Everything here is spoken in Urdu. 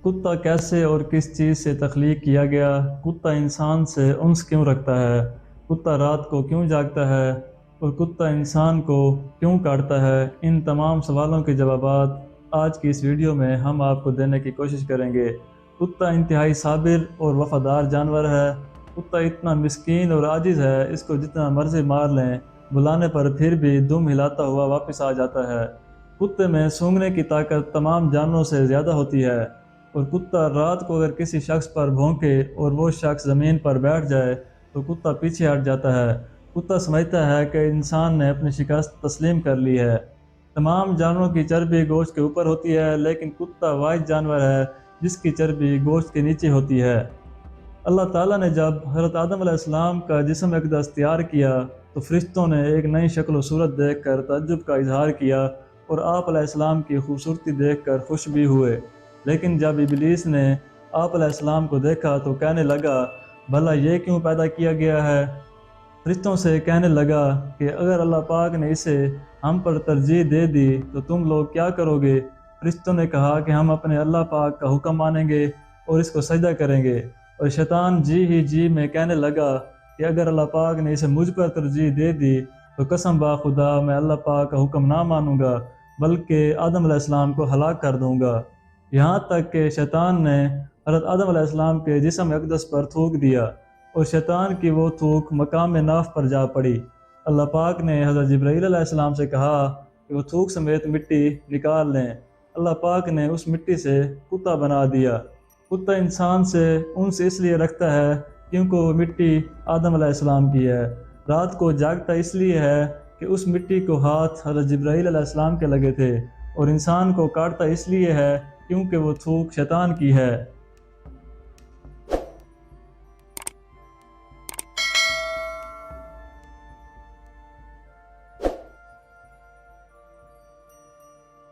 کتا کیسے اور کس چیز سے تخلیق کیا گیا؟ کتا انسان سے انس کیوں رکھتا ہے؟ کتا رات کو کیوں جاگتا ہے؟ اور کتا انسان کو کیوں کاٹتا ہے؟ ان تمام سوالوں کے جوابات آج کی اس ویڈیو میں ہم آپ کو دینے کی کوشش کریں گے۔ کتا انتہائی صابر اور وفادار جانور ہے۔ کتا اتنا مسکین اور عاجز ہے، اس کو جتنا مرضی مار لیں، بلانے پر پھر بھی دم ہلاتا ہوا واپس آ جاتا ہے۔ کتے میں سونگھنے کی طاقت تمام جانوروں سے زیادہ ہوتی ہے، اور کتا رات کو اگر کسی شخص پر بھونکے اور وہ شخص زمین پر بیٹھ جائے تو کتا پیچھے ہٹ جاتا ہے۔ کتا سمجھتا ہے کہ انسان نے اپنی شکست تسلیم کر لی ہے۔ تمام جانوروں کی چربی گوشت کے اوپر ہوتی ہے، لیکن کتا واحد جانور ہے جس کی چربی گوشت کے نیچے ہوتی ہے۔ اللہ تعالیٰ نے جب حضرت آدم علیہ السلام کا جسم اقدس تیار کیا تو فرشتوں نے ایک نئی شکل و صورت دیکھ کر تعجب کا اظہار کیا اور آپ علیہ السلام کی خوبصورتی دیکھ کر خوش بھی ہوئے۔ لیکن جب ابلیس نے آپ علیہ السلام کو دیکھا تو کہنے لگا، بھلا یہ کیوں پیدا کیا گیا ہے؟ فرشتوں سے کہنے لگا کہ اگر اللہ پاک نے اسے ہم پر ترجیح دے دی تو تم لوگ کیا کرو گے؟ فرشتوں نے کہا کہ ہم اپنے اللہ پاک کا حکم مانیں گے اور اس کو سجدہ کریں گے۔ اور شیطان جی میں کہنے لگا کہ اگر اللہ پاک نے اسے مجھ پر ترجیح دے دی تو قسم با خدا میں اللہ پاک کا حکم نہ مانوں گا، بلکہ آدم علیہ السلام کو ہلاک کر دوں گا۔ یہاں تک کہ شیطان نے حضرت آدم علیہ السلام کے جسم اقدس پر تھوک دیا، اور شیطان کی وہ تھوک مقام ناف پر جا پڑی۔ اللہ پاک نے حضرت جبرائیل علیہ السلام سے کہا کہ وہ تھوک سمیت مٹی نکال لیں۔ اللہ پاک نے اس مٹی سے کتا بنا دیا۔ کتا انسان سے انس اس لیے رکھتا ہے کیونکہ وہ مٹی آدم علیہ السلام کی ہے۔ رات کو جاگتا اس لیے ہے کہ اس مٹی کو ہاتھ حضرت جبرائیل علیہ السلام کے لگے تھے، اور انسان کو کاٹتا اس لیے ہے کیونکہ وہ تھوک شیطان کی ہے۔